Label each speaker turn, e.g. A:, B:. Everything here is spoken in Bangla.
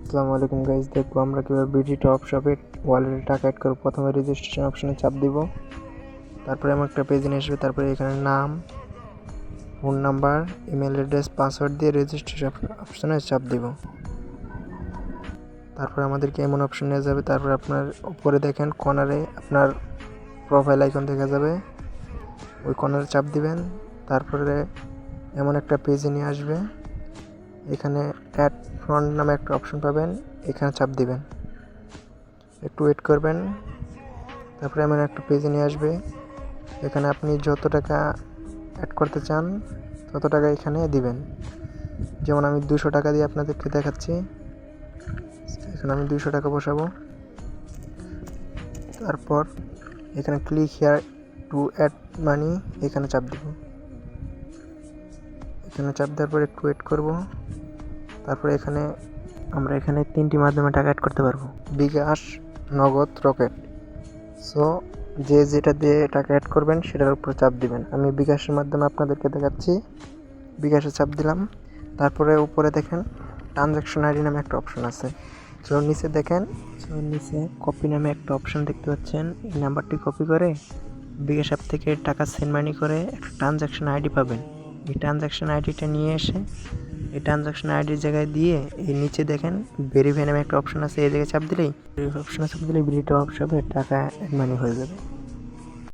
A: আসসালামু আলাইকুম গাইস, দেখবো আমরা কিভাবে বিডি টপ শপে ওয়ালেটে টাকা অ্যাড করব। প্রথমে রেজিস্ট্রেশন অপশনে চাপ দিব, তারপরে আমার একটা পেজ নিয়ে আসবে। তারপরে এখানে নাম, phone number, email address, password দিয়ে রেজিস্ট্রেশন অপশনে চাপ দিব। তারপরে আমাদেরকে এমন অপশন নিয়ে যাবে। তারপরে আপনার উপরে দেখেন কর্নারে আপনার প্রোফাইল আইকন দেখা যাবে, ওই কর্নারে চাপ দিবেন। তারপরে এমন একটা পেজে নিয়ে আসবে। এখানে অ্যাড ফ্রন্ট নামে একটা অপশন পাবেন, এখানে চাপ দিবেন, একটু ওয়েট করবেন। তারপরে এমন একটা পেজে নিয়ে আসবে। এখানে আপনি যত টাকা অ্যাড করতে চান তত টাকা এখানে দিবেন। যেমন আমি 200 টাকা দিয়ে আপনাদেরকে দেখাচ্ছি। এখানে আমি 200 টাকা বসাবো। তারপর এখানে click here to add money, এখানে চাপ দিব। এখানে চাপ দেওয়ার পর একটু ওয়েট করব। তারপরে আমরা এখানে 3টি মাধ্যমে টাকা অ্যাড করতে পারবো: বিকাশ, নগদ, রকেট। সো যে যেটা দিয়ে টাকা অ্যাড করবেন সেটার উপর চাপ দিবেন। আমি বিকাশের মাধ্যমে আপনাদেরকে দেখাচ্ছি। বিকাশে চাপ দিলাম। তারপরে উপরে দেখেন ট্রানজ্যাকশন আইডি নামে একটা অপশন আছে। নিচে দেখেন, নিচে কপি নামে একটা অপশন দেখতে পাচ্ছেন। এই নাম্বারটি কপি করে বিকাশ অ্যাপ থেকে টাকা সেন্ড মানি করে একটা ট্রানজ্যাকশন আইডি পাবেন। এই ট্রানজ্যাকশন আইডিটা নিয়ে এসে এই ট্রানজ্যাকশন আইডির জায়গায় দিয়ে এই নিচে দেখেন ভেরিফাই নামে একটা অপশন আছে। এই জায়গায় চাপ দিলেই বিডি টপ শপে টাকা অ্যাড মানি হয়ে যাবে।